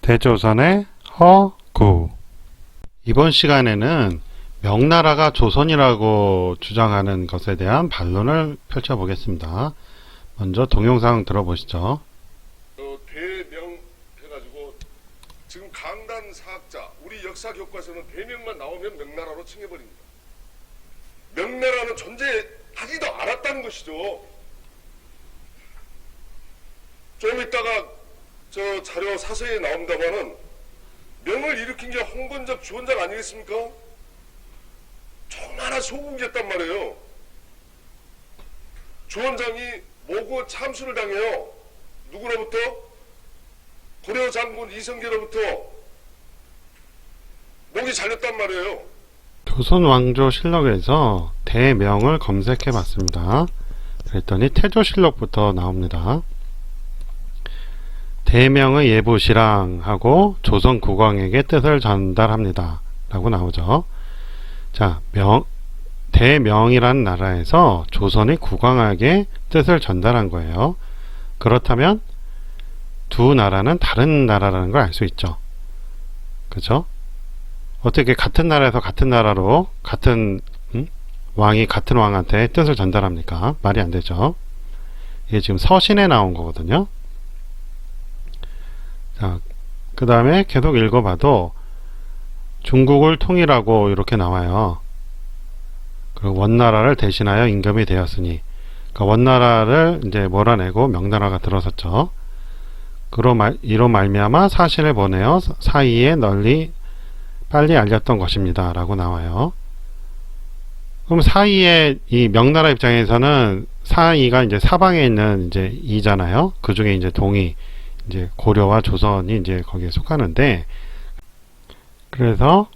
대조선의 허구. 이번 시간에는 명나라가 조선이라고 주장하는 것에 대한 반론을 펼쳐보겠습니다. 먼저 동영상 들어보시죠. 대명 해가지고 지금 강단 사학자 우리 역사 교과서는 대명만 나오면 명나라로 칭해버립니다. 명나라는 존재하지도 않았다는 것이죠. 좀 이따가 저 자료 사서에 나옵니다만은 명을 일으킨 게 홍건적 주원장 아니겠습니까? 조그마한 소국이었단 말이에요. 주원장이 모고 참수를 당해요. 누구로부터? 고려 장군 이성계로부터 목이 잘렸단 말이에요. 조선왕조실록에서 대명을 검색해 봤습니다. 그랬더니 태조실록부터 나옵니다. 대명의 예부시랑하고 조선국왕에게 뜻을 전달합니다 라고 나오죠. 자, 대명이라는 나라에서 조선의 국왕에게 뜻을 전달한 거예요. 그렇다면 두 나라는 다른 나라라는 걸 알 수 있죠. 그죠? 어떻게 같은 나라에서 같은 나라로 같은 왕이 같은 왕한테 뜻을 전달합니까? 말이 안 되죠. 이게 지금 서신에 나온 거거든요. 자, 그 다음에 계속 읽어봐도 중국을 통일하고 이렇게 나와요. 그리고 원나라를 대신하여 임금이 되었으니, 그러니까 원나라를 이제 몰아내고 명나라가 들어섰죠. 이로 말미암아 사신을 보내어 사이에 널리 빨리 알렸던 것입니다 라고 나와요. 그럼 사이에 이 명나라 입장에서는 사이가 이제 사방에 있는 이제 이잖아요. 그 중에 이제 동이 이제 고려와 조선이 이제 거기에 속하는데, 그래서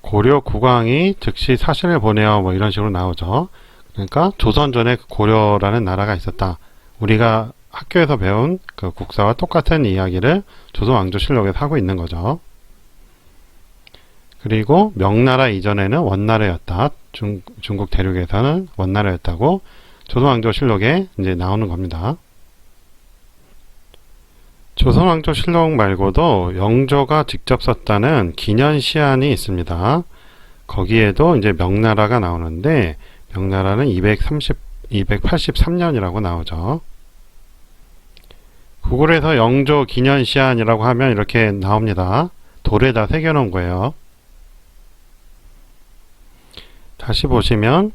고려 국왕이 즉시 사신을 보내어 뭐 이런 식으로 나오죠. 그러니까 조선 전에 고려라는 나라가 있었다. 우리가 학교에서 배운 그 국사와 똑같은 이야기를 조선왕조실록에서 하고 있는 거죠. 그리고 명나라 이전에는 원나라였다. 중국 대륙에서는 원나라였다고 조선왕조실록에 이제 나오는 겁니다. 조선왕조실록 말고도 영조가 직접 썼다는 기년시안이 있습니다. 거기에도 이제 명나라가 나오는데 명나라는 283년이라고 나오죠. 구글에서 영조 기년시안이라고 하면 이렇게 나옵니다. 돌에다 새겨놓은 거예요. 다시 보시면,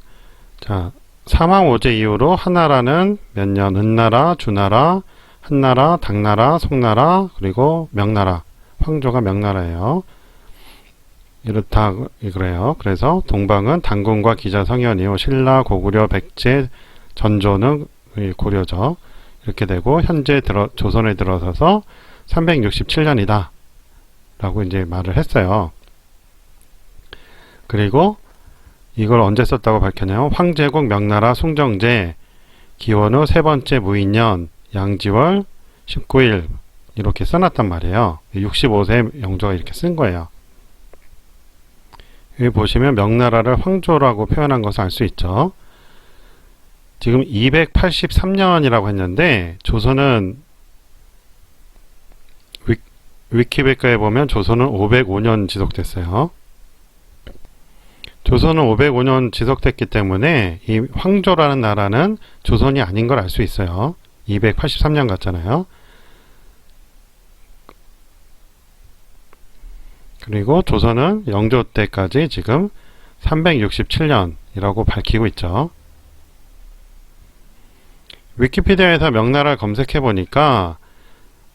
자, 사망오제 이후로 하나라는 몇 년, 은나라, 주나라, 한나라, 당나라, 송나라, 그리고 명나라, 황조가 명나라예요. 이렇다 그래요. 그래서 동방은 단군과 기자 성현이요, 신라, 고구려, 백제, 전조는 고려죠. 이렇게 되고 현재 조선에 들어서서 367년이다 라고 이제 말을 했어요. 그리고 이걸 언제 썼다고 밝혔냐면 황제국 명나라 숭정제 기원 후 세 번째 무인년 양지월 19일 이렇게 써놨단 말이에요. 65세 영조가 이렇게 쓴 거예요. 여기 보시면 명나라를 황조라고 표현한 것을 알 수 있죠. 지금 283년이라고 했는데 조선은 위키백과에 보면 조선은 505년 지속됐어요. 조선은 505년 지속됐기 때문에 이 황조라는 나라는 조선이 아닌 걸 알 수 있어요. 283년 같잖아요. 그리고 조선은 영조 때까지 지금 367년이라고 밝히고 있죠. 위키피디아에서 명나라를 검색해 보니까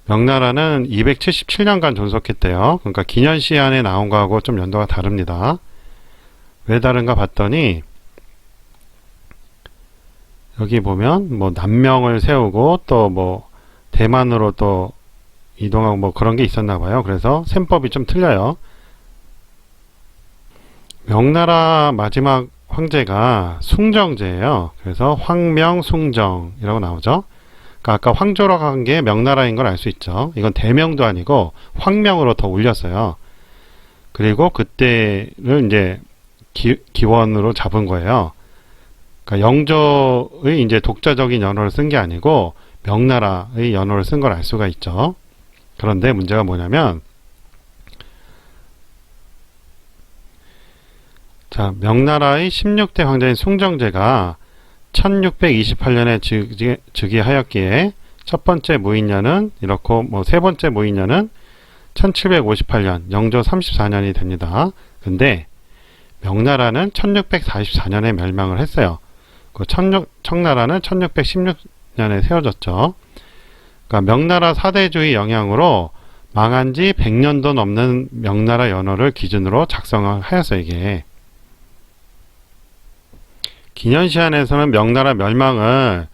명나라는 277년간 존속했대요. 그러니까 기년시안에 나온 거하고 좀 연도가 다릅니다. 왜 다른가 봤더니 여기 보면 뭐 남명을 세우고 또 뭐 대만으로 또 이동하고 뭐 그런 게 있었나 봐요. 그래서 셈법이 좀 틀려요. 명나라 마지막 황제가 숭정제예요. 그래서 황명숭정이라고 나오죠. 그러니까 아까 황조라고 한 게 명나라인 걸 알 수 있죠. 이건 대명도 아니고 황명으로 더 올렸어요. 그리고 그때를 이제 기원으로 잡은 거예요. 그러니까 영조의 이제 독자적인 연호를 쓴 게 아니고 명나라의 연호를 쓴 걸 알 수가 있죠. 그런데 문제가 뭐냐면, 자, 명나라의 16대 황제인 숭정제가 1628년에 즉위하였기에 첫 번째 무인년은 이렇고 세 번째 무인년은 1758년 영조 34년이 됩니다. 근데 명나라는 1644년에 멸망을 했어요. 그 청나라는 1616년에 세워졌죠. 그러니까 명나라 사대주의 영향으로 망한 지 100년도 넘는 명나라 연호를 기준으로 작성을 하였어요. 이게 기년시한에서는 명나라 멸망을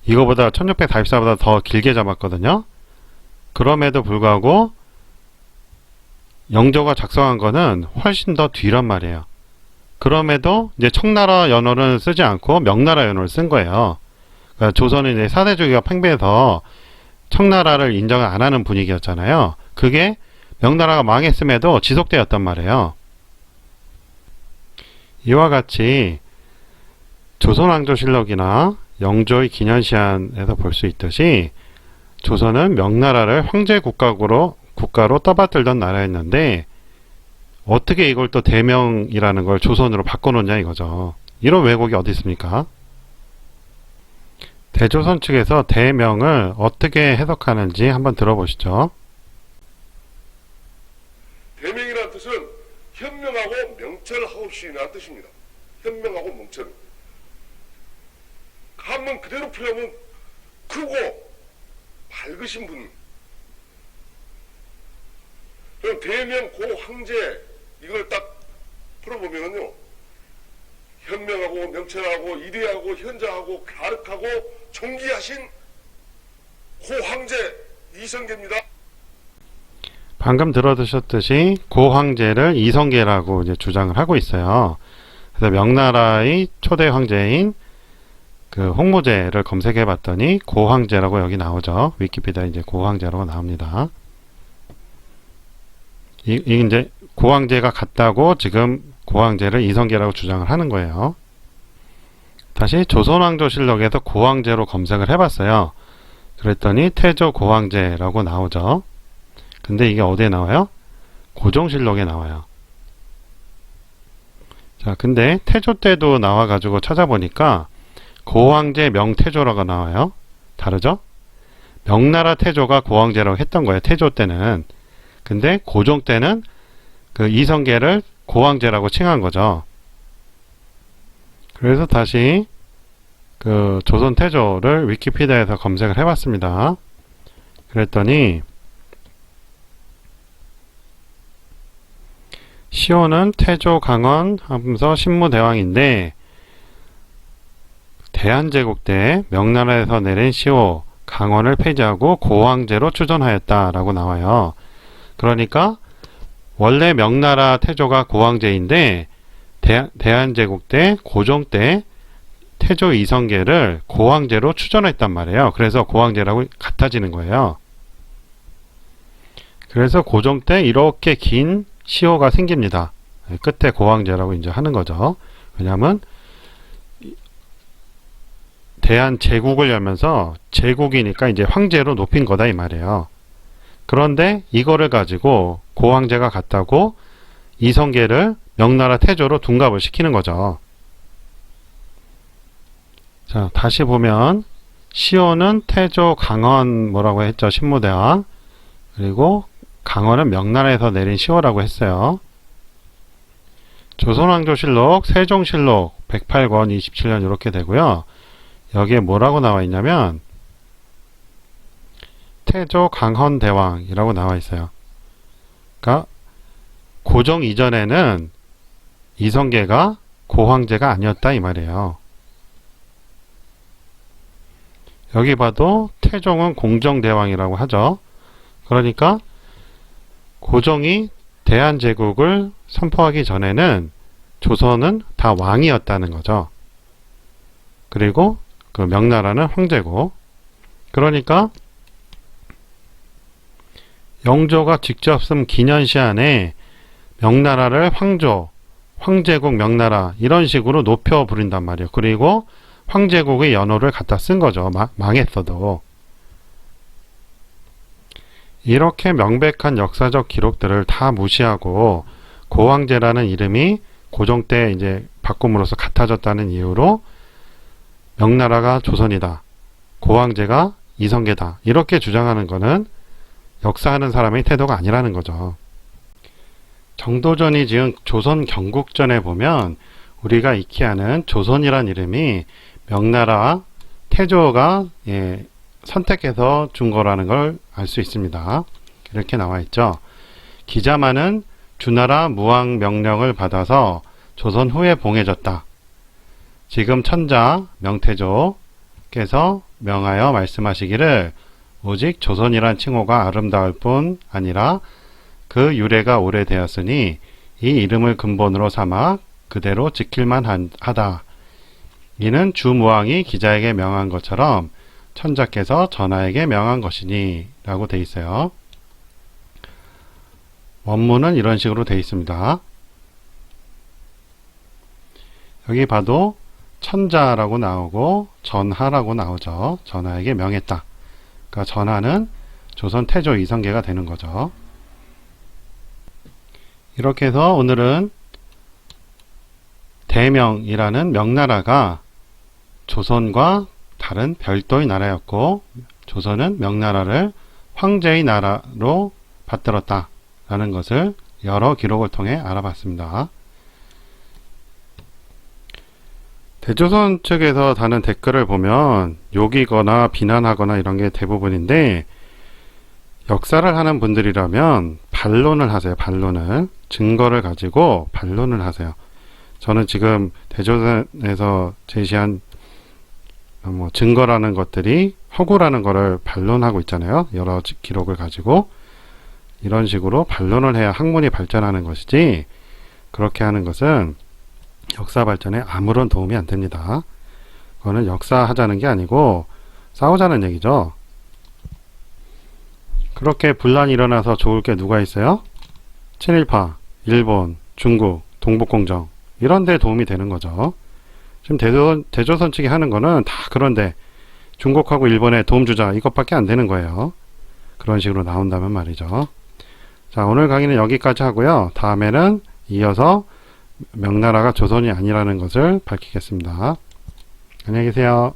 이거보다 1644보다 더 길게 잡았거든요. 그럼에도 불구하고 영조가 작성한 거는 훨씬 더 뒤란 말이에요. 그럼에도 이제 청나라 연호를 쓰지 않고 명나라 연호를 쓴 거예요. 그러니까 조선은 이제 사대주의가 팽배해서 청나라를 인정을 안 하는 분위기였잖아요. 그게 명나라가 망했음에도 지속되었단 말이에요. 이와 같이 조선왕조실록이나 영조의 기년시한에서 볼 수 있듯이 조선은 명나라를 황제 국가로 떠받들던 나라였는데 어떻게 이걸 또 대명이라는 걸 조선으로 바꿔놓냐 이거죠. 이런 왜곡이 어디 있습니까? 대조선 측에서 대명을 어떻게 해석하는지 한번 들어보시죠. 대명이라는 뜻은 현명하고 명철하옵시라는 뜻입니다. 현명하고 명철. 한번 그대로 표현하면 크고 밝으신 분. 그럼 대명 고황제 이걸 딱 풀어보면요, 현명하고 명철하고 이대하고 현자하고 가륵하고 존귀하신 고황제 이성계입니다. 방금 들어드셨듯이 고황제를 이성계라고 이제 주장을 하고 있어요. 그래서 명나라의 초대 황제인 그 홍모제를 검색해 봤더니 고황제라고 여기 나오죠. 위키피디아에 이제 고황제라고 나옵니다. 이 이제 고황제가 같다고 지금 고황제를 이성계라고 주장을 하는 거예요. 다시 조선왕조실록에서 고황제로 검색을 해봤어요. 그랬더니 태조 고황제라고 나오죠. 근데 이게 어디에 나와요? 고종실록에 나와요. 자, 근데 태조 때도 나와가지고 찾아보니까 고황제 명태조라고 나와요. 다르죠? 명나라 태조가 고황제라고 했던 거예요. 태조 때는. 근데 고종 때는 그 이성계를 고황제라고 칭한 거죠. 그래서 다시 그 조선 태조를 위키피디아에서 검색을 해봤습니다. 그랬더니 시호는 태조 강원 하면서 신무대왕인데 대한제국 때 명나라에서 내린 시호 강원을 폐지하고 고황제로 추존하였다라고 나와요. 그러니까 원래 명나라 태조가 고황제인데 대한제국 때 고종 때 태조 이성계를 고황제로 추존했단 말이에요. 그래서 고황제라고 같아지는 거예요. 그래서 고종 때 이렇게 긴 시호가 생깁니다. 끝에 고황제라고 이제 하는 거죠. 왜냐하면 대한제국을 열면서 제국이니까 이제 황제로 높인 거다 이 말이에요. 그런데 이거를 가지고 고황제가 같다고 이성계를 명나라 태조로 둔갑을 시키는 거죠. 자, 다시 보면 시호는 태조 강원 뭐라고 했죠? 신무대왕. 그리고 강원은 명나라에서 내린 시호라고 했어요. 조선왕조실록, 세종실록 108권 27년 이렇게 되고요. 여기에 뭐라고 나와 있냐면 태조 강헌대왕이라고 나와 있어요. 그러니까 고종 이전에는 이성계가 고황제가 아니었다 이 말이에요. 여기 봐도 태종은 공정대왕이라고 하죠. 그러니까 고종이 대한제국을 선포하기 전에는 조선은 다 왕이었다는 거죠. 그리고 그 명나라는 황제고, 그러니까 영조가 직접 쓴 기년시한에 명나라를 황조, 황제국 명나라 이런 식으로 높여 부린단 말이에요. 그리고 황제국의 연호를 갖다 쓴 거죠. 망했어도. 이렇게 명백한 역사적 기록들을 다 무시하고 고황제라는 이름이 고종 때 이제 바꿈으로써 같아졌다는 이유로 명나라가 조선이다, 고황제가 이성계다, 이렇게 주장하는 것은 역사하는 사람의 태도가 아니라는 거죠. 정도전이 지은 조선 경국전에 보면 우리가 익히 아는 조선이란 이름이 명나라 태조가 선택해서 준 거라는 걸 알 수 있습니다. 이렇게 나와 있죠. 기자만은 주나라 무왕 명령을 받아서 조선 후에 봉해졌다. 지금 천자 명태조께서 명하여 말씀하시기를 오직 조선이란 칭호가 아름다울 뿐 아니라 그 유래가 오래되었으니 이 이름을 근본으로 삼아 그대로 지킬만 하다. 이는 주무왕이 기자에게 명한 것처럼 천자께서 전하에게 명한 것이니 라고 돼 있어요. 원문은 이런 식으로 돼 있습니다. 여기 봐도 천자라고 나오고 전하라고 나오죠. 전하에게 명했다. 그러니까 전하는 조선 태조 이성계가 되는 거죠. 이렇게 해서 오늘은 대명이라는 명나라가 조선과 다른 별도의 나라였고 조선은 명나라를 황제의 나라로 받들었다 라는 것을 여러 기록을 통해 알아봤습니다. 대조선 측에서 다는 댓글을 보면 욕이거나 비난하거나 이런 게 대부분인데 역사를 하는 분들이라면 반론을 하세요. 반론을. 증거를 가지고 반론을 하세요. 저는 지금 대조선에서 제시한 증거라는 것들이 허구라는 것을 반론하고 있잖아요. 여러 기록을 가지고 이런 식으로 반론을 해야 학문이 발전하는 것이지 그렇게 하는 것은 역사 발전에 아무런 도움이 안 됩니다. 그거는 역사하자는 게 아니고 싸우자는 얘기죠. 그렇게 분란이 일어나서 좋을 게 누가 있어요? 친일파, 일본, 중국, 동북공정 이런 데 도움이 되는 거죠. 지금 대조선 측이 하는 거는 다 그런데 중국하고 일본에 도움 주자 이것밖에 안 되는 거예요. 그런 식으로 나온다면 말이죠. 자, 오늘 강의는 여기까지 하고요. 다음에는 이어서 명나라가 조선이 아니라는 것을 밝히겠습니다. 안녕히 계세요.